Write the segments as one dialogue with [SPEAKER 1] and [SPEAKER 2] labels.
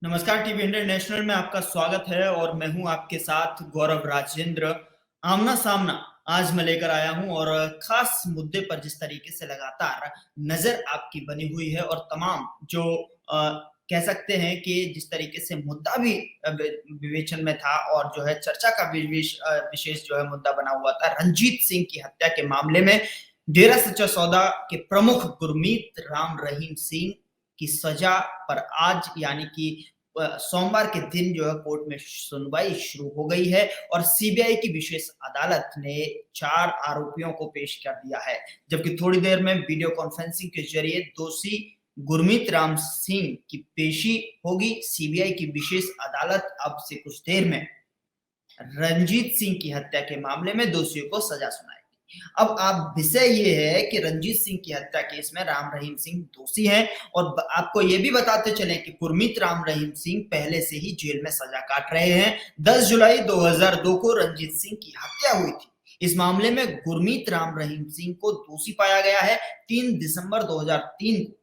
[SPEAKER 1] नमस्कार। TV international में आपका स्वागत है और मैं हूं आपके साथ गौरव राजेंद्र। आमना सामना आज मैं लेकर आया हूं और खास मुद्दे पर जिस तरीके से लगातार नजर आपकी बनी हुई है और तमाम जो कह सकते हैं कि जिस तरीके से मुद्दा भी विवेचन में था और जो है चर्चा का विशेष जो है मुद्दा बना हुआ था रंजीत सिंह की हत्या के मामले में डेरा सच्चा सौदा के प्रमुख गुरमीत राम रहीम सिंह की सजा पर आज यानी कि सोमवार के दिन जो है कोर्ट में सुनवाई शुरू हो गई है और सीबीआई की विशेष अदालत ने 4 आरोपियों को पेश कर दिया है, जबकि थोड़ी देर में वीडियो कॉन्फ्रेंसिंग के जरिए दोषी गुरमीत राम सिंह की पेशी होगी। सीबीआई की विशेष अदालत अब से कुछ देर में रंजीत सिंह की हत्या के मामले में दोषियों को सजा सुनाएगी। अब आप विषय ये है कि रंजीत सिंह की हत्या केस में राम रहीम सिंह दोषी हैं और आपको ये भी बताते चले कि गुरमीत राम रहीम सिंह पहले से ही जेल में सजा काट रहे हैं। 10 जुलाई 2002 को रंजीत सिंह की हत्या हुई थी। इस मामले में गुरमीत राम रहीम सिंह को दोषी पाया गया है। 3 दिसंबर 2003 को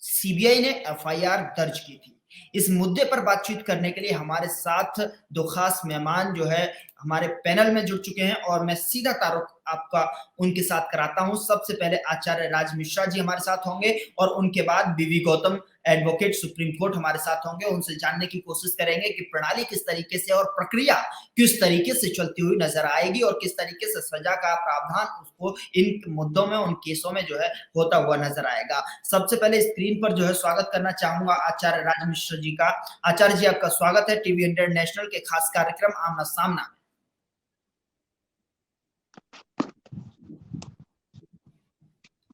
[SPEAKER 1] सीबीआई ने एफआईआर दर्ज की थी। इस मुद्दे पर बातचीत करने के लिए हमारे साथ दो खास मेहमान जो है हमारे पैनल में जुड़ चुके हैं और मैं सीधा तारुफ आपका उनके साथ कराता हूं। सबसे पहले आचार्य राज मिश्रा जी हमारे साथ होंगे और उनके बाद बीवी गौतम एडवोकेट सुप्रीम कोर्ट हमारे साथ होंगे। उनसे जानने की कोशिश करेंगे कि प्रणाली किस तरीके से और प्रक्रिया किस तरीके से चलती हुई नजर आएगी और किस तरीके से सजा का प्रावधान उसको इन मुद्दों में उन केसों में जो है होता हुआ नजर आएगा। सबसे पहले स्क्रीन पर जो है स्वागत करना चाहूंगा आचार्य राज मिश्रा जी का। आचार्य जी आपका स्वागत है टीवी इंटरनेशनल के खास कार्यक्रम आमना सामना।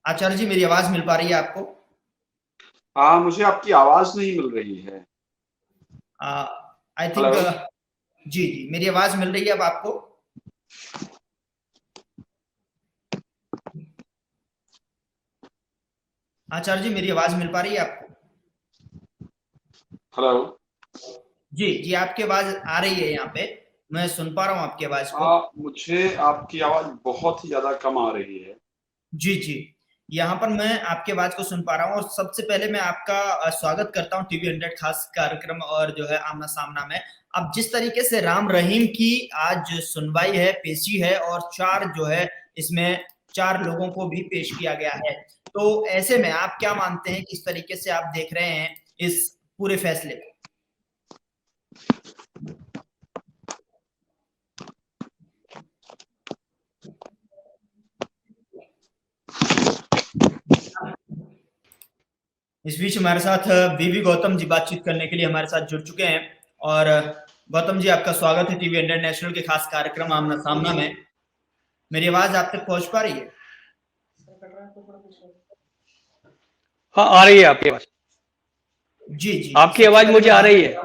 [SPEAKER 1] आचार्य जी मेरी आवाज मिल पा रही है आपको?
[SPEAKER 2] हाँ, मुझे आपकी आवाज नहीं मिल रही है।
[SPEAKER 1] आई थिंक जी जी मेरी आवाज मिल रही है अब आपको? आचार्य जी मेरी आवाज मिल पा रही है आपको?
[SPEAKER 2] हेलो
[SPEAKER 1] जी जी आपकी आवाज आ रही है, यहाँ पे मैं सुन पा रहा हूँ आपकी आवाज को।
[SPEAKER 2] मुझे आपकी आवाज बहुत ही ज्यादा कम आ रही है।
[SPEAKER 1] जी जी यहाँ पर मैं आपकी आवाज को सुन पा रहा हूँ और सबसे पहले मैं आपका स्वागत करता हूँ टीवी 100 खास कार्यक्रम और जो है आमना सामना में। अब जिस तरीके से राम रहीम की आज सुनवाई है, पेशी है और 4 जो है इसमें 4 लोगों को भी पेश किया गया है, तो ऐसे में आप क्या मानते हैं, किस तरीके से आप देख रहे हैं इस पूरे फैसले को? इस बीच हमारे साथ बीवी गौतम जी बातचीत करने के लिए हमारे साथ जुड़ चुके हैं और गौतम जी आपका स्वागत है टीवी इंटरनेशनल के खास कार्यक्रम आमना सामना में। मेरी आवाज आप तक पहुंच पा रही है?
[SPEAKER 3] हाँ आ रही है आपकी आवाज।
[SPEAKER 1] जी जी
[SPEAKER 3] आपकी आवाज मुझे आ रही है।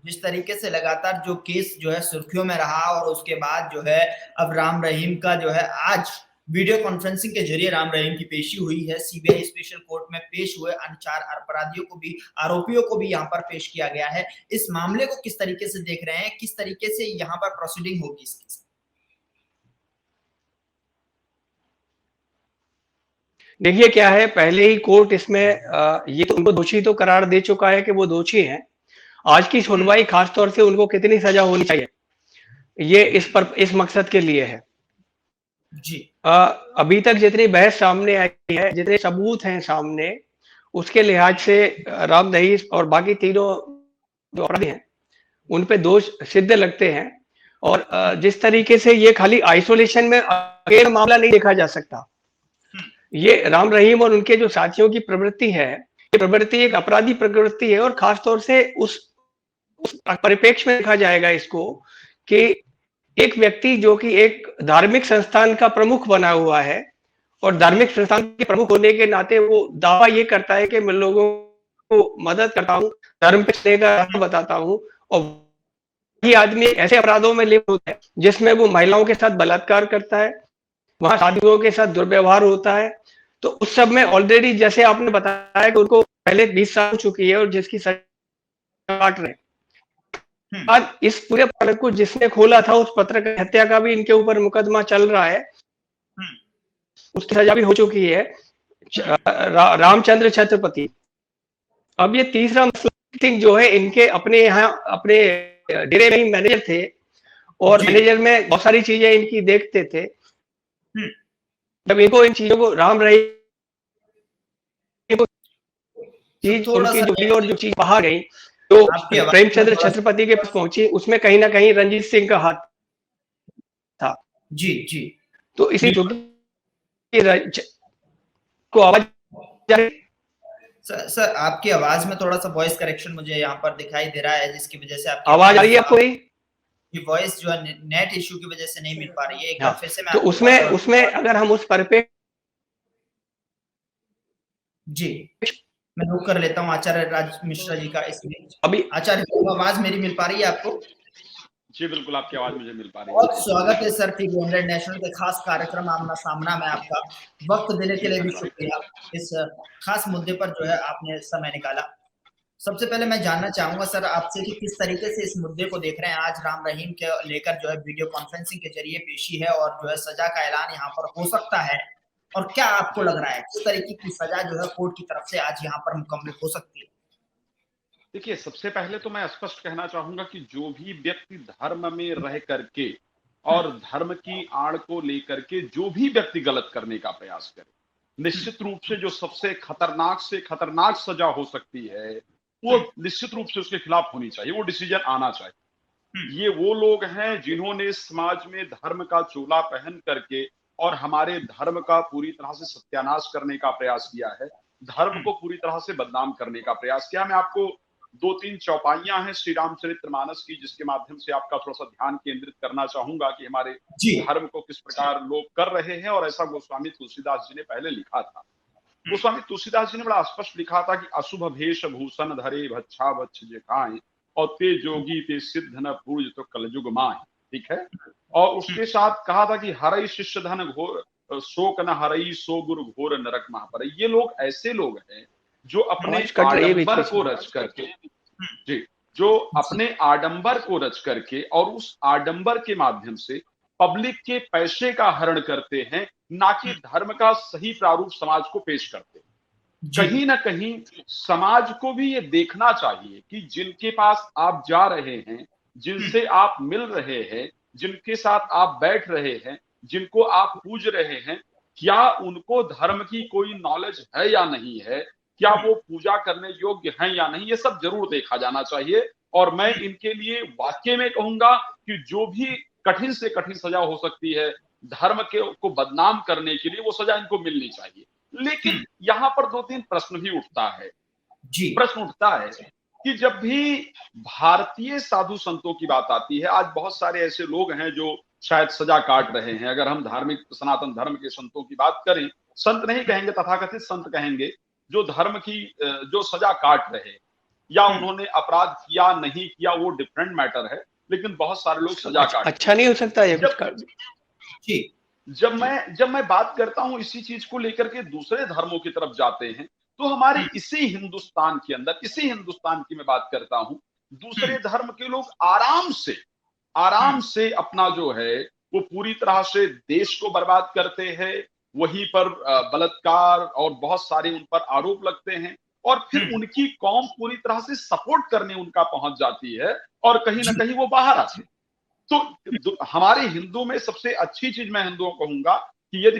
[SPEAKER 1] जिस तरीके से लगातार जो केस जो है सुर्खियों में रहा और उसके बाद जो है अब राम रहीम का जो है आज वीडियो कॉन्फ्रेंसिंग के जरिए राम रहीम की पेशी हुई है। सीबीआई स्पेशल कोर्ट में पेश हुए अन्य 4 अपराधियों को भी, आरोपियों को भी यहाँ पर पेश किया गया है। इस मामले को किस तरीके से देख रहे हैं, किस तरीके से यहाँ पर प्रोसीडिंग होगी इसकी?
[SPEAKER 3] देखिए क्या है, पहले ही कोर्ट इसमें ये तो उनको दोषी तो करार दे चुका है कि वो दोषी हैं। आज की सुनवाई खासतौर से उनको कितनी सजा होनी चाहिए ये इस मकसद के लिए है
[SPEAKER 1] जी।
[SPEAKER 3] अभी तक जितनी बहस सामने आई है, जितने सबूत हैं सामने, उसके लिहाज से राम रहीम और बाकी तीनों जो अपराधी हैं उन पे दोष सिद्ध लगते हैं। और जिस तरीके से ये खाली आइसोलेशन में अकेला मामला नहीं देखा जा सकता। ये राम रहीम और उनके जो साथियों की प्रवृत्ति है, ये प्रवृत्ति एक अपराधी प्रवृत्ति है और खासतौर से उस परिप्रेक्ष्य में देखा जाएगा इसको कि एक व्यक्ति जो कि एक धार्मिक संस्थान का प्रमुख बना हुआ है और धार्मिक संस्थान के प्रमुख होने के नाते वो दावा ये करता है कि मैं लोगों को मदद करता हूँ, धर्म पे चलने का रास्ता बताता हूँ, और ये आदमी ऐसे अपराधों में लिप्त होता है जिसमें वो महिलाओं के साथ बलात्कार करता है, वहां साथियों के साथ दुर्व्यवहार होता है। तो उस सब में ऑलरेडी जैसे आपने बताया कि उनको पहले 20 साल हो चुकी है और जिसकी सजा काट रहे हैं। आज इस पूरे पत्र को जिसने खोला था उस पत्रकार हत्या का भी इनके ऊपर मुकदमा चल रहा है, उसकी सजा भी हो चुकी है, रामचंद्र छत्रपति। अब ये तीसरा मसला सिंह जो है इनके अपने यहाँ अपने डेरे में ही मैनेजर थे और
[SPEAKER 1] जी।
[SPEAKER 3] मैनेजर में बहुत सारी चीजें इनकी देखते थे।
[SPEAKER 1] हम्म।
[SPEAKER 3] जब इनको इन चीजों को राम रहीम
[SPEAKER 1] सर
[SPEAKER 3] चीज
[SPEAKER 1] थोड़ा
[SPEAKER 3] उनकी
[SPEAKER 1] सा
[SPEAKER 3] जो चीज और जो चीज कहा गई तो
[SPEAKER 1] आपकी आवाज में
[SPEAKER 3] प्रेमचंद्र
[SPEAKER 1] थोड़ा सा
[SPEAKER 3] छत्रपति के पास पहुंची, उसमें कहीं ना कहीं रंजीत सिंह का हाथ था।
[SPEAKER 1] जी जी
[SPEAKER 3] तो इसी को आवाज
[SPEAKER 1] सर आपकी आवाज में थोड़ा सा वॉइस करेक्शन मुझे यहाँ पर दिखाई दे रहा है, जिसकी वजह से आपकी
[SPEAKER 3] आवाज आ रही है आपको?
[SPEAKER 1] की वॉइस जो है नेट इश्यू की वजह से नहीं मिल पा रही है। एक बार
[SPEAKER 3] हाँ,
[SPEAKER 1] फिर से मैं
[SPEAKER 3] तो
[SPEAKER 1] आपको
[SPEAKER 3] उसमें अगर हम उस
[SPEAKER 1] जी मैं नोट कर लेता हूँ आचार्य राज मिश्रा जी का इसमें।
[SPEAKER 3] अभी
[SPEAKER 1] आचार्य जी आवाज मेरी मिल पा रही है आपको?
[SPEAKER 4] जी बिल्कुल, आपकी आवाज मुझे मिल पा रही है।
[SPEAKER 1] बहुत स्वागत है सर टीवी 100 नेशनल के खास कार्यक्रम आमना सामना में आपका। वक्त देने के लिए भी शुक्रिया। इस खास मुद्दे पर जो है आपने समय निकाला। सबसे पहले मैं जानना चाहूंगा सर आपसे कि किस तरीके से इस मुद्दे को देख रहे हैं। आज राम रहीम के लेकर जो है वीडियो कॉन्फ्रेंसिंग के जरिए पेशी है और जो है सजा का ऐलान यहाँ पर हो सकता है, और क्या आपको लग रहा है किस तरीके की सजा जो है कोर्ट की तरफ से आज यहाँ पर मुकम्मल हो सकती है?
[SPEAKER 4] देखिए, सबसे पहले तो मैं स्पष्ट कहना चाहूंगा कि जो भी व्यक्ति धर्म में रह करके और धर्म की आड़ को लेकर के जो भी व्यक्ति गलत करने का प्रयास करे, निश्चित रूप से जो सबसे खतरनाक से खतरनाक सजा हो सकती है वो निश्चित रूप से उसके खिलाफ होनी चाहिए, वो डिसीजन आना चाहिए। ये वो लोग हैं जिन्होंने समाज में धर्म का चोला पहन करके और हमारे धर्म का पूरी तरह से सत्यानाश करने का प्रयास किया है, धर्म को पूरी तरह से बदनाम करने का प्रयास किया। मैं आपको 2-3 चौपाइयां हैं श्री रामचरितमानस की जिसके माध्यम से आपका थोड़ा सा ध्यान केंद्रित करना चाहूंगा कि हमारे धर्म को किस प्रकार लोग कर रहे हैं, और ऐसा गोस्वामी तुलसीदास जी ने पहले लिखा था। गोस्वामी तुलसीदास जी ने बड़ा स्पष्ट लिखा था कि अशुभ भेष भूषण धरे भच्छा भक्ष जे खाएं और ते जोगी ते सिद्ध न पूज तो कलयुग माए। ठीक है। और उसके साथ कहा था कि हरई शिष्य धन घोर शोक न हरई सो गुरु घोर नरक महापर। ये लोग ऐसे लोग हैं जो अपने आडंबर को रच करके जी जो अपने आडंबर को रच करके और उस आडंबर के माध्यम से पब्लिक के पैसे का हरण करते हैं, ना कि धर्म का सही प्रारूप समाज को पेश करते हैं। कहीं ना कहीं समाज को भी ये देखना चाहिए कि जिनके पास आप जा रहे हैं, जिनसे आप मिल रहे हैं, जिनके साथ आप बैठ रहे हैं, जिनको आप पूज रहे हैं, क्या उनको धर्म की कोई नॉलेज है या नहीं है, क्या वो पूजा करने योग्य हैं या नहीं, ये सब जरूर देखा जाना चाहिए। और मैं इनके लिए वाकई में कहूंगा कि जो भी कठिन से कठिन सजा हो सकती है धर्म को बदनाम करने के लिए, वो सजा इनको मिलनी चाहिए। लेकिन यहाँ पर 2-3 प्रश्न भी उठता है। प्रश्न उठता है कि जब भी भारतीय साधु संतों की बात आती है, आज बहुत सारे ऐसे लोग हैं जो शायद सजा काट रहे हैं। अगर हम धार्मिक सनातन धर्म के संतों की बात करें, संत नहीं कहेंगे, तथाकथित संत कहेंगे, जो धर्म की जो सजा काट रहे, या उन्होंने अपराध किया नहीं किया वो डिफरेंट मैटर है, लेकिन बहुत सारे लोग सजा काट।
[SPEAKER 3] अच्छा नहीं हो सकता ये
[SPEAKER 4] जब मैं बात करता हूं इसी चीज को लेकर के दूसरे धर्मों की तरफ जाते हैं, तो हमारे इसी हिंदुस्तान के अंदर, इसी हिंदुस्तान की मैं बात करता हूं, दूसरे धर्म के लोग आराम से अपना जो है वो पूरी तरह से देश को बर्बाद करते हैं। वहीं पर बलात्कार और बहुत सारे उन पर आरोप लगते हैं, और फिर उनकी कौम पूरी तरह से सपोर्ट करने उनका पहुंच जाती है, और कहीं ना कहीं वो बाहर आते हैं। तो हमारे हिंदू में सबसे अच्छी चीज मैं हिंदुओं को कहूंगा कि यदि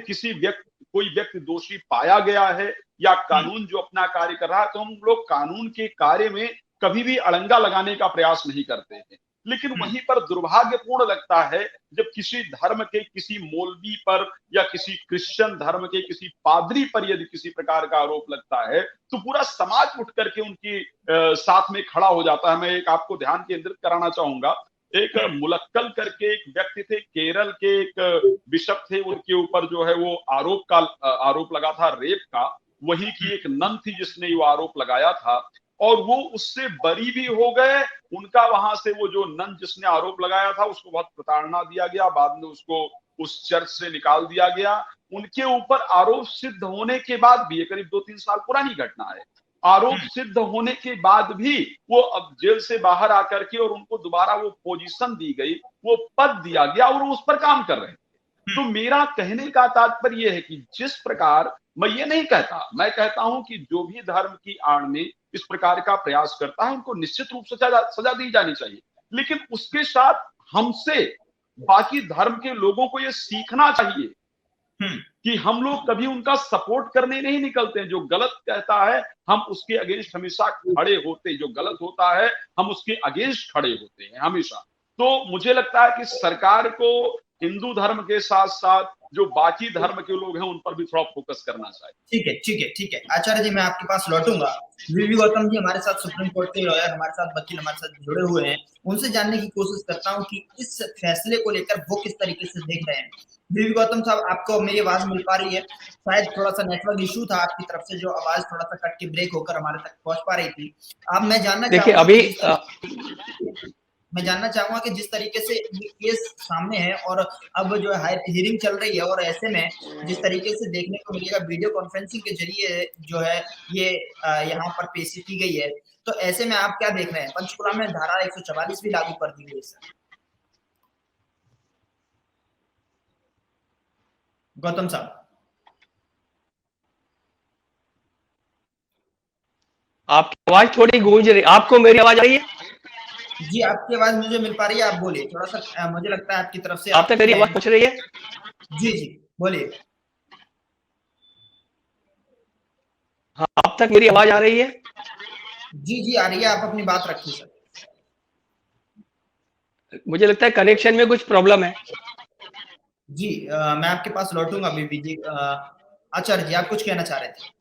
[SPEAKER 4] कोई व्यक्ति दोषी पाया गया है या कानून जो अपना कार्य कर रहा है, तो हम लोग कानून के कार्य में कभी भी अड़ंगा लगाने का प्रयास नहीं करते हैं। लेकिन वहीं पर दुर्भाग्यपूर्ण लगता है जब किसी धर्म के किसी मौलवी पर या किसी क्रिश्चियन धर्म के किसी पादरी पर यदि किसी प्रकार का आरोप लगता है, तो पूरा समाज उठ करके उनकी साथ में खड़ा हो जाता है। मैं एक आपको ध्यान केंद्रित कराना चाहूंगा, एक मुलक्कल करके एक व्यक्ति थे, केरल के एक बिशप थे, उनके ऊपर जो है वो आरोप लगा था रेप का। वही की एक नन थी जिसने वो आरोप लगाया था, और वो उससे बरी भी हो गए। उनका वहां से वो जो नन जिसने आरोप लगाया था उसको बहुत प्रताड़ना दिया गया, बाद में उसको उस चर्च से निकाल दिया गया। उनके ऊपर आरोप सिद्ध होने के बाद भी, ये करीब 2-3 साल पुरानी घटना है, आरोप सिद्ध होने के बाद भी वो अब जेल से बाहर आकर के और उनको दोबारा वो पोजीशन दी गई, वो पद दिया गया, और वो उस पर काम कर रहे हैं। तो मेरा कहने का तात्पर्य यह है कि जिस प्रकार, मैं ये नहीं कहता, मैं कहता हूं कि जो भी धर्म की आड़ में इस प्रकार का प्रयास करता है उनको निश्चित रूप से सजा दी जानी चाहिए, लेकिन उसके साथ हमसे बाकी धर्म के लोगों को ये सीखना चाहिए कि हम लोग कभी उनका सपोर्ट करने नहीं निकलते हैं। जो गलत कहता है हम उसके अगेंस्ट हमेशा खड़े होते हैं, जो गलत होता है हम उसके अगेंस्ट खड़े होते हैं हमेशा। तो मुझे लगता है कि सरकार को हिंदू धर्म के साथ साथ जो बाकी धर्म के लोग हैं उन पर भी थोड़ा फोकस करना चाहिए।
[SPEAKER 1] ठीक है, ठीक है, ठीक है। आचार्य जी, मैं आपके पास लौटूंगा। वीवी गौतम जी हमारे साथ सुप्रीम कोर्ट के लॉयर, हमारे साथ वकील, हमारे साथ जुड़े हुए हैं। उनसे जानने की कोशिश करता हूं कि इस फैसले को लेकर वो किस तरीके से देख रहे हैं। वीवी गौतम साहब, आपको मेरी आवाज मिल पा रही है? शायद थोड़ा सा नेटवर्क इशू था आपकी तरफ से, जो आवाज थोड़ा सा कट के ब्रेक होकर हमारे तक पहुंच पा रही थी। अब मैं जानना
[SPEAKER 3] देखिए
[SPEAKER 1] चाहूंगा कि जिस तरीके से ये केस सामने है और अब जो है हियरिंग चल रही है, और ऐसे में जिस तरीके से देखने को मिलेगा वीडियो कॉन्फ्रेंसिंग के जरिए जो है ये यहाँ पर पेशी की गई है, तो ऐसे में आप क्या देख रहे हैं? पंचकुला में धारा 144 भी लागू कर दी गई है सर। गौतम साहब,
[SPEAKER 3] आपकी आवाज थोड़ी गूंज रही, आपको मेरी आवाज आ रही है?
[SPEAKER 1] जी, आपकी आवाज मुझे मिल पा रही है, आप बोलिए। थोड़ा सा मुझे लगता है आपकी तरफ से
[SPEAKER 3] आप तक मेरी आवाज पहुंच रही है?
[SPEAKER 1] जी जी, बोलिए।
[SPEAKER 3] हाँ, आप तक मेरी आवाज आ रही है?
[SPEAKER 1] जी जी, आ रही है, आप अपनी बात रखिए सर।
[SPEAKER 3] मुझे लगता है कनेक्शन में कुछ प्रॉब्लम है।
[SPEAKER 1] जी, मैं आपके पास लौटूंगा बीबी जी। आचार्य जी, आप कुछ कहना चाह रहे थे?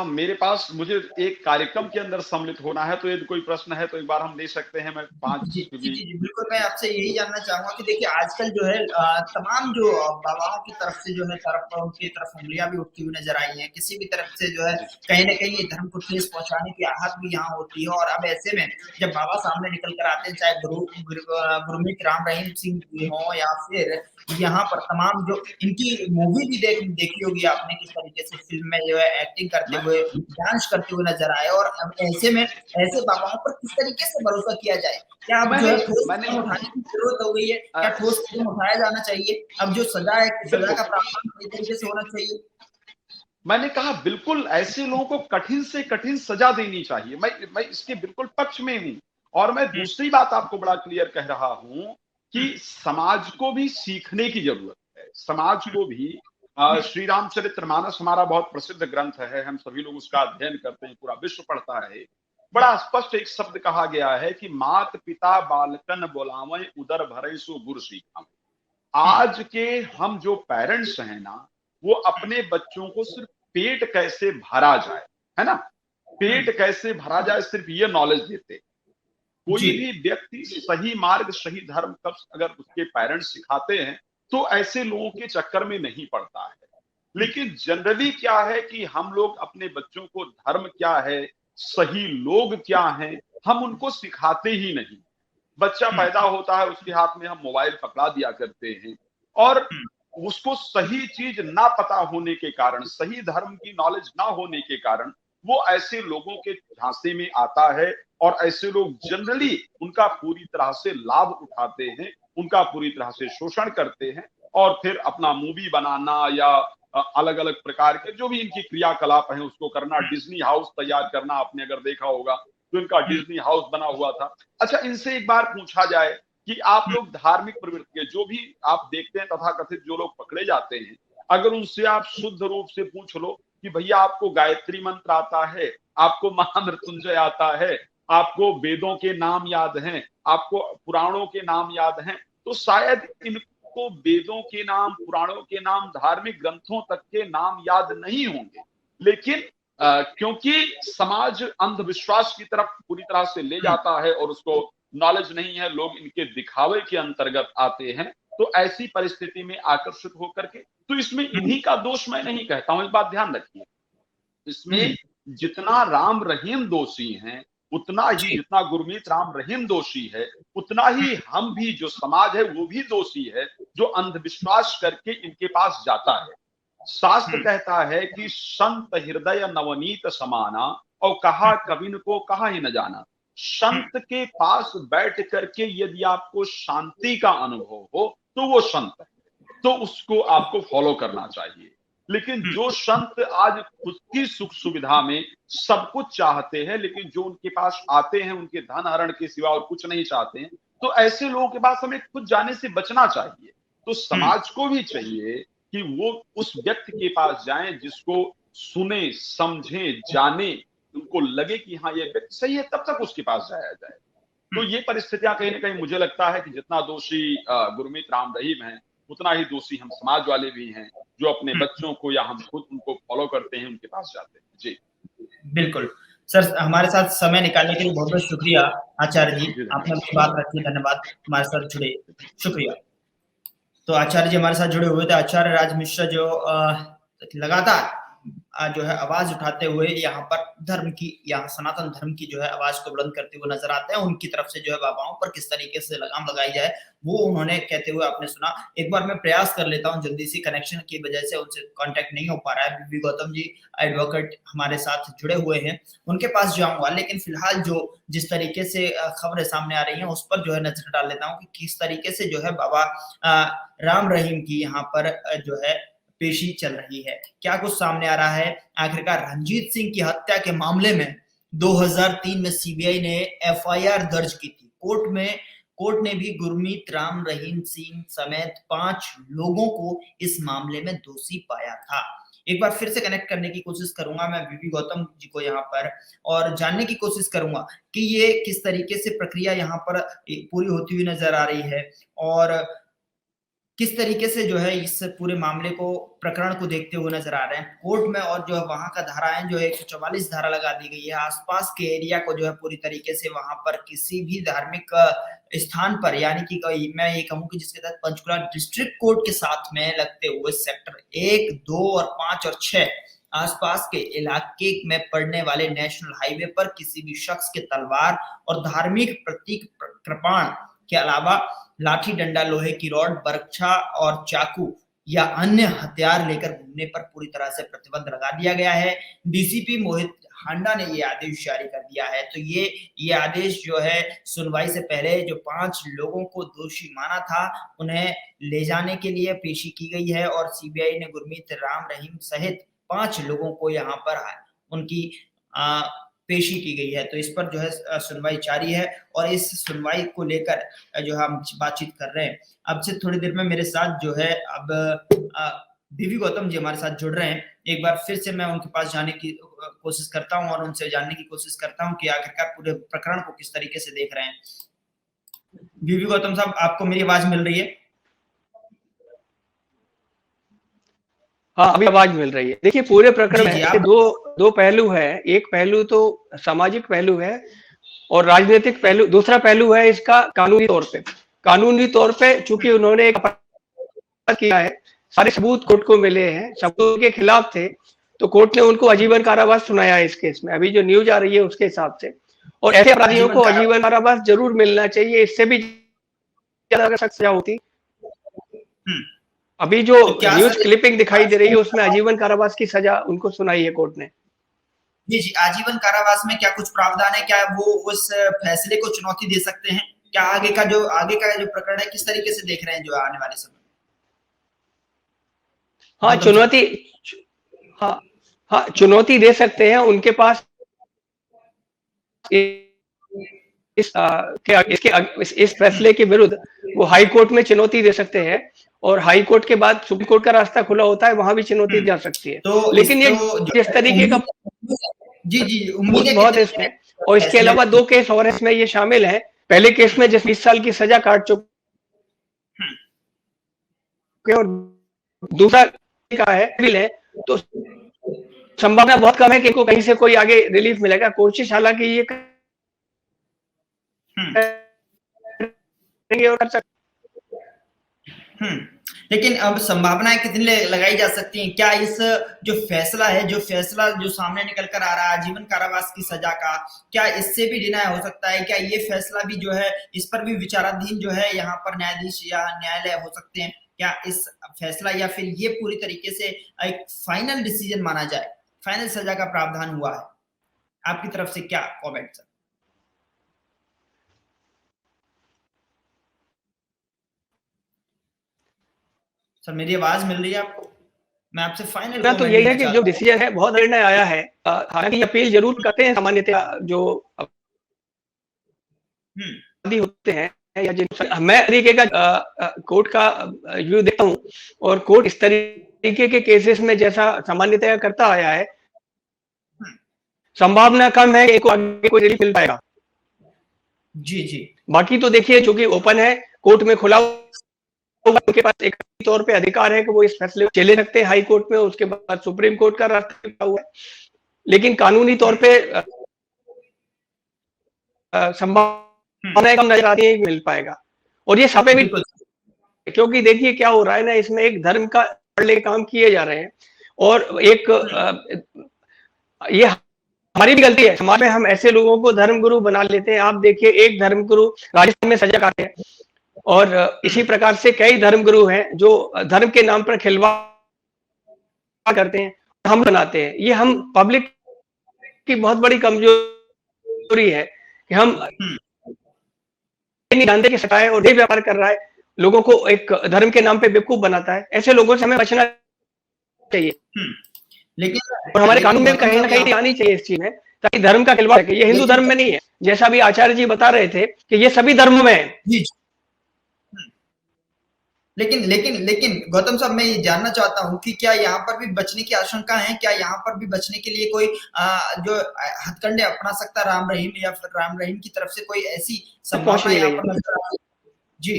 [SPEAKER 4] मेरे पास, मुझे एक कार्यक्रम के अंदर सम्मिलित होना है, तो यदि कोई प्रश्न है तो एक बार हम ले सकते हैं। मैं 5
[SPEAKER 1] जी जी जी, बिल्कुल। मैं आपसे यही जानना चाहूंगा कि देखिए आजकल जो है तमाम जो बाबाओं की तरफ से जो है उनकी तरफ उंगलियां भी उठती हुई नजर आई हैं। किसी भी तरफ से जो है कहीं ना कहीं धर्म को ठेस पहुंचाने की आहत भी यहाँ होती है। और अब ऐसे में जब बाबा सामने निकल कर आते हैं, चाहे गुरमीत राम रहीम सिंह हो या फिर यहाँ पर तमाम जो इनकी मूवी भी देखी होगी आपने, किस तरीके से फिल्म में जो है एक्टिंग करते हुए, डांस करते हुए नजर आए। और अब ऐसे में ऐसे बाबाओं पर किस तरीके से भरोसा किया जाए? क्या अब जो है ठोस कदम उठाने की जरूरत हो गई है? क्या ठोस कदम उठाया जाना चाहिए? अब जो सजा है, सजा का प्रावधान किस तरीके से होना चाहिए?
[SPEAKER 4] मैंने कहा बिल्कुल ऐसे लोगों को कठिन से कठिन सजा देनी चाहिए। मैं इसके बिल्कुल पक्ष में हूं। और मैं दूसरी बात आपको बड़ा क्लियर कह रहा हूं कि समाज को भी सीखने की जरूरत है। समाज को भी श्री रामचरितमानस हमारा बहुत प्रसिद्ध ग्रंथ है, हम सभी लोग उसका अध्ययन करते हैं, पूरा विश्व पढ़ता है। बड़ा स्पष्ट एक शब्द कहा गया है कि मात पिता बालकन बोलावे उदर भरे सो गुर सीखा। आज के हम जो पेरेंट्स हैं ना, वो अपने बच्चों को सिर्फ पेट कैसे भरा जाए, है ना, पेट कैसे भरा जाए, सिर्फ ये नॉलेज देते। कोई भी व्यक्ति सही मार्ग, सही धर्म कब अगर उसके पेरेंट्स सिखाते हैं तो ऐसे लोगों के चक्कर में नहीं पड़ता है। लेकिन जनरली क्या है कि हम लोग अपने बच्चों को धर्म क्या है, सही लोग क्या हैं, हम उनको सिखाते ही नहीं। बच्चा पैदा होता है, उसके हाथ में हम मोबाइल पकड़ा दिया करते हैं, और उसको सही चीज ना पता होने के कारण, सही धर्म की नॉलेज ना होने के कारण वो ऐसे लोगों के झांसे में आता है। और ऐसे लोग जनरली उनका पूरी तरह से लाभ उठाते हैं, उनका पूरी तरह से शोषण करते हैं, और फिर अपना मूवी बनाना या अलग अलग प्रकार के जो भी इनकी क्रियाकलाप हैं उसको करना। डिज्नी हाउस तैयार करना, आपने अगर देखा होगा तो इनका डिज्नी हाउस बना हुआ था। अच्छा, इनसे एक बार पूछा जाए कि आप लोग धार्मिक प्रवृत्ति के जो भी आप देखते हैं, तथाकथित जो लोग पकड़े जाते हैं, अगर उनसे आप शुद्ध रूप से पूछ लो कि भैया आपको गायत्री मंत्र आता है, आपको महामृत्युंजय आता है, आपको वेदों के नाम याद हैं, आपको पुराणों के नाम याद हैं, तो शायद इनको वेदों के नाम, पुराणों के नाम, धार्मिक ग्रंथों तक के नाम याद नहीं होंगे। लेकिन क्योंकि समाज अंधविश्वास की तरफ पूरी तरह से ले जाता है और उसको नॉलेज नहीं है, लोग इनके दिखावे के अंतर्गत आते हैं, तो ऐसी परिस्थिति में आकर्षित होकर के, तो इसमें इन्हीं का दोष मैं नहीं कहता हूं, इस बात ध्यान रखिए। इसमें जितना राम रहीम दोषी हैं, उतना ही, जितना गुरमीत राम रहीम दोषी है, उतना ही हम भी, जो समाज है वो भी दोषी है, जो अंधविश्वास करके इनके पास जाता है। शास्त्र कहता है कि संत हृदय नवनीत समाना, और कहा कविन को कहा ही न जाना। संत के पास बैठ करके यदि आपको शांति का अनुभव हो तो वो संत है। तो उसको आपको फॉलो करना चाहिए। लेकिन जो संत आज खुद की सुख सुविधा में सब कुछ चाहते हैं, लेकिन जो उनके पास आते हैं उनके धन हरण के सिवा और कुछ नहीं चाहते हैं, तो ऐसे लोगों के पास हमें खुद जाने से बचना चाहिए। तो समाज को भी चाहिए कि वो उस व्यक्ति के पास जाएं जिसको सुने, समझे, जाने, उनको लगे कि हाँ ये व्यक्ति सही है, तब तक उसके पास जाया जाए। तो ये परिस्थितियां कहीं ना कहीं मुझे लगता है कि जितना दोषी गुरमीत राम रहीम है, उतना ही दोषी हम समाज वाले भी हैं, जो अपने बच्चों को या हम खुद उनको फॉलो करते हैं, उनके पास जाते हैं। जी
[SPEAKER 1] बिल्कुल सर, हमारे साथ समय निकालने के लिए बहुत बहुत शुक्रिया आचार्य जी,
[SPEAKER 4] जी
[SPEAKER 1] आपने अपनी बात रखी, धन्यवाद हमारे साथ जुड़े, शुक्रिया। तो आचार्य जी हमारे साथ जुड़े हुए थे, आचार्य राज मिश्रा, जो लगातार जो है आवाज उठाते हुए यहाँ पर धर्म की, यहाँ सनातन धर्म की जो है आवाज को बुलंद करते हुए नजर आते हैं। उनकी तरफ से जो है बाबाओं पर किस तरीके से लगाम लगाई जाए वो उन्होंने कहते हुए आपने सुना। एक बार मैं प्रयास कर लेता हूँ, जल्दी से कनेक्शन की वजह से उनसे कांटेक्ट नहीं हो पा रहा है। बीबी गौतम जी एडवोकेट हमारे साथ जुड़े हुए हैं, उनके पास जाऊंगा, लेकिन फिलहाल जो जिस तरीके से खबरें सामने आ रही हैं उस पर जो है नजर डाल लेता हूँ कि किस तरीके से जो है बाबा राम रहीम की यहाँ पर जो है पेशी चल रही है, क्या कुछ सामने आ रहा है। आखिरकार रंजीत सिंह की हत्या के मामले में 2003 में सीबीआई ने एफआईआर दर्ज की थी। कोर्ट ने भी गुरमीत राम रहीम सिंह समेत 5 लोगों को इस मामले में दोषी पाया था। एक बार फिर से कनेक्ट करने की कोशिश करूंगा मैं बीबी गौतम जी को यहाँ पर, और जानने की कोशिश करूंगा कि ये किस तरीके से प्रक्रिया यहाँ पर पूरी होती हुई नजर आ रही है, और किस तरीके से जो है इस पूरे मामले को, प्रकरण को देखते हुए नजर आ रहे हैं कोर्ट में। और जो है वहां का धारा है, जो 144 धारा लगा दी गई है, आसपास के एरिया को जो है पूरी तरीके से वहां पर किसी भी धार्मिक स्थान पर, यानी कि मैं ये कहूँ कि जिसके तहत पंचकुला डिस्ट्रिक्ट कोर्ट के साथ में लगते हुए सेक्टर 1, 2 और 5 और 6 आसपास के इलाके में पड़ने वाले नेशनल हाईवे पर किसी भी शख्स के तलवार और धार्मिक प्रतीक कृपाण के अलावा लाठी, डंडा, लोहे की रॉड, बर्छा और चाकू या अन्य हथियार लेकर घूमने पर पूरी तरह से प्रतिबंध लगा दिया गया है। डीसीपी मोहित हांडा ने ये आदेश जारी कर दिया है। तो ये आदेश जो है सुनवाई से पहले जो 5 लोगों को दोषी माना था उन्हें ले जाने के लिए पेशी की गई है, और सीबीआई ने गुरमीत राम रहीम सहित 5 लोगों को यहाँ पर उनकी पेशी की गई है। तो इस पर जो है सुनवाई जारी है, और इस सुनवाई को लेकर जो हम बातचीत कर रहे हैं। अब से थोड़ी देर में मेरे साथ जो है अब बीबी गौतम जी हमारे साथ जुड़ रहे हैं। एक बार फिर से मैं उनके पास जाने की कोशिश करता हूं और उनसे जानने की कोशिश करता हूं कि आखिरकार पूरे प्रकरण को किस तरीके से देख रहे हैं। बीबी गौतम साहब, आपको मेरी आवाज मिल रही है?
[SPEAKER 3] हाँ, अभी आवाज मिल रही है। देखिए, पूरे प्रकरण
[SPEAKER 1] जी, जी,
[SPEAKER 3] में दो पहलू है। एक पहलू तो सामाजिक पहलू है और राजनीतिक पहलू, दूसरा पहलू है इसका कानूनी तौर पे चूंकि उन्होंने एक अपराध किया है, सारे सबूत कोर्ट को मिले हैं, सबूत के खिलाफ थे, तो कोर्ट ने उनको आजीवन कारावास सुनाया है इस केस में, अभी जो न्यूज आ रही है उसके हिसाब से। और ऐसे अपराधियों को आजीवन कारावास जरूर मिलना चाहिए, इससे भी ज्यादा अगर सख्त सजा होती। अभी जो
[SPEAKER 1] तो
[SPEAKER 3] न्यूज क्लिपिंग दिखाई दे रही है उसमें आजीवन कारावास की सजा उनको सुनाई है कोर्ट ने।
[SPEAKER 1] जी जी, आजीवन कारावास में क्या कुछ प्रावधान है? क्या वो उस फैसले को चुनौती दे सकते हैं? क्या आगे का जो प्रकरण है किस तरीके से देख रहे हैं जो आने वाले समय?
[SPEAKER 3] हाँ, चुनौती दे सकते हैं। उनके पास इस फैसले के विरुद्ध वो हाई कोर्ट में चुनौती दे सकते हैं, और हाई कोर्ट के बाद सुप्रीम कोर्ट का रास्ता खुला होता है, वहां भी चुनौती जा सकती है।
[SPEAKER 1] तो
[SPEAKER 3] लेकिन ये जिस तरीके का
[SPEAKER 1] जी उम्मीद
[SPEAKER 3] बहुत है इसमें, और इसके अलावा 2 केस और इसमें ये शामिल है। पहले केस में जिस 20 साल की सजा काट चुके और दूसरा का है, तो संभावना बहुत कम है कि इनको कहीं से कोई आगे रिलीफ मिलेगा। कोशिश हालांकि ये करेंगे और कर सकते।
[SPEAKER 1] लेकिन अब संभावनाएं कितनी लगाई जा सकती हैं? क्या इस जो फैसला जो सामने निकल कर आ रहा है आजीवन कारावास की सजा का, क्या इससे भी डिनाय हो सकता है? क्या ये फैसला भी जो है इस पर भी विचाराधीन जो है यहाँ पर न्यायाधीश या न्यायालय हो सकते हैं? क्या इस फैसला या फिर ये पूरी तरीके से एक फाइनल डिसीजन माना जाए, फाइनल सजा का प्रावधान हुआ है? आपकी तरफ से क्या कॉमेंट सर? सर मेरी आवाज मिल रही है आपको? मैं आपसे फाइनल
[SPEAKER 3] तो यही है कि जो डिसीजन है बहुत निर्णय आया है, हालांकि अपील जरूर करते हैं सामान्यतया जो होते हैं या जिन मैं तरीके का कोर्ट का व्यू देखता हूँ, और कोर्ट इस तरीके के केसेस में जैसा सामान्यतया करता आया है, संभावना कम है कि आगे कोई रिलीफ मिल पाएगा।
[SPEAKER 1] जी जी।
[SPEAKER 3] बाकी तो देखिए चूंकि ओपन है, कोर्ट में खुला उनके पास एक तौर पे अधिकार है कि वो इस फैसले को चले सकते हैं हाई कोर्ट में, उसके बाद सुप्रीम कोर्ट का रास्ता खुला हुआ है, लेकिन कानूनी तौर पे संभावना कम नजर आती है कि मिल पाएगा। और ये सापे भी, क्योंकि देखिए क्या हो रहा है ना, इसमें एक धर्म का काम किए जा रहे हैं, और एक ये हमारी भी गलती है, समाज में हम ऐसे लोगों को धर्मगुरु बना लेते हैं। आप देखिए एक धर्मगुरु राजस्थान में सजा काटते हैं, और इसी प्रकार से कई धर्मगुरु हैं जो धर्म के नाम पर खिलवाड़ करते हैं, हम बनाते हैं। ये हम पब्लिक की बहुत बड़ी कमजोरी है कि हम नहीं जानते कि सटाए और ये व्यापार कर रहा है, लोगों को एक धर्म के नाम पे बेवकूफ बनाता है। ऐसे लोगों से हमें बचना चाहिए,
[SPEAKER 1] लेकिन
[SPEAKER 3] और हमारे कानून में कहीं ना कहीं आनी चाहिए इस चीज में, ताकि धर्म का खिलवाड़ ये हिंदू धर्म में नहीं है, जैसा भी आचार्य जी बता रहे थे कि ये सभी धर्मों में है।
[SPEAKER 1] लेकिन गौतम साहब, मैं ये जानना चाहता हूँ कि क्या यहाँ पर भी बचने की आशंका है? क्या यहाँ पर भी बचने के लिए कोई जो हथकंडे अपना सकता राम रहीम, या फिर राम रहीम की तरफ से कोई ऐसी संभावना यहाँ पर नजर आ रही है? जी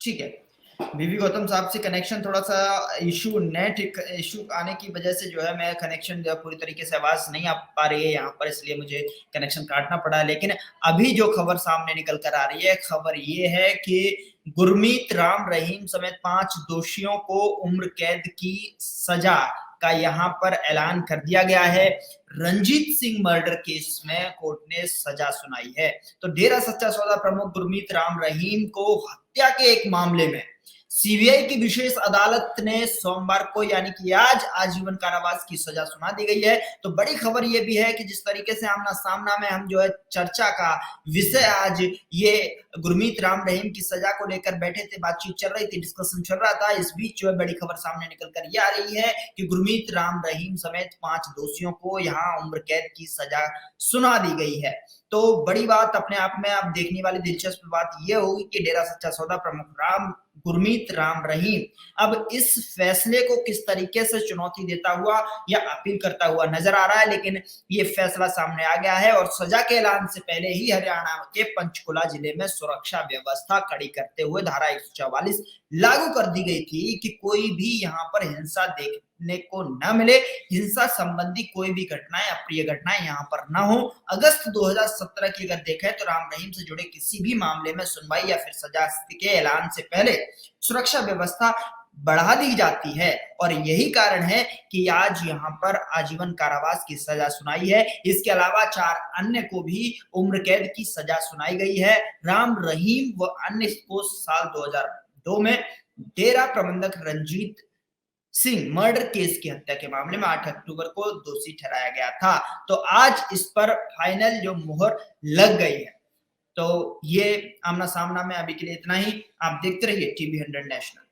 [SPEAKER 1] ठीक है। बीवी गौतम साहब से कनेक्शन थोड़ा सा इशू, नेट इशू आने की वजह से जो है मैं कनेक्शन पूरी तरीके से आवाज नहीं आ पा रही है यहाँ पर, इसलिए मुझे कनेक्शन काटना पड़ा। लेकिन अभी जो खबर सामने निकल कर आ रही है, खबर ये है कि गुरमीत राम रहीम समेत 5 दोषियों को उम्र कैद की सजा का यहाँ पर ऐलान कर दिया गया है। रंजीत सिंह मर्डर केस में कोर्ट ने सजा सुनाई है। तो डेरा सच्चा सौदा प्रमुख गुरमीत राम रहीम को हत्या के एक मामले में सीबीआई की विशेष अदालत ने सोमवार को यानी कि आज आजीवन कारावास की सजा सुना दी गई है। तो बड़ी खबर यह भी है कि जिस तरीके से आमना सामना में हम जो है चर्चा का विषय आज ये गुरमीत राम रहीम की सजा को लेकर बैठे थे, बातचीत चल रही थी, डिस्कशन चल रहा था, इस बीच जो है बड़ी खबर सामने निकल कर ये आ रही है कि गुरमीत राम रहीम समेत 5 दोषियों को यहाँ उम्र कैद की सजा सुना दी गई है। तो बड़ी बात अपने आप में आप देखने वाली दिलचस्प बात यह होगी कि डेरा सच्चा सौदा प्रमुख गुरमीत राम रहीम अब इस फैसले को किस तरीके से चुनौती देता हुआ या अपील करता हुआ नजर आ रहा है। लेकिन ये फैसला सामने आ गया है, और सजा के ऐलान से पहले ही हरियाणा के पंचकुला जिले में सुरक्षा व्यवस्था कड़ी करते हुए धारा 144 लागू कर दी गई थी कि कोई भी यहाँ पर हिंसा देखने को न मिले, हिंसा संबंधी कोई भी घटनाएं, अप्रिय घटनाएं यहाँ पर न हो। अगस्त 2017 की अगर देखें तो राम रहीम से जुड़े किसी भी मामले में सुनवाई या फिर सजा के ऐलान से पहले सुरक्षा व्यवस्था बढ़ा दी जाती है, और यही कारण है कि आज यहाँ पर आजीवन कारावास की सजा सुनाई है। इसके अलावा 4 अन्य को भी उम्र कैद की सजा सुनाई गई है। राम रहीम व अन्य को साल 2002 में डेरा प्रबंधक रंजीत सिंह मर्डर केस की हत्या के मामले में 8 अक्टूबर को दोषी ठहराया गया था। तो आज इस पर फाइनल जो मुहर लग गई है। तो ये आमना सामना में अभी के लिए इतना ही। आप देखते रहिए टीवी 100 नेशनल।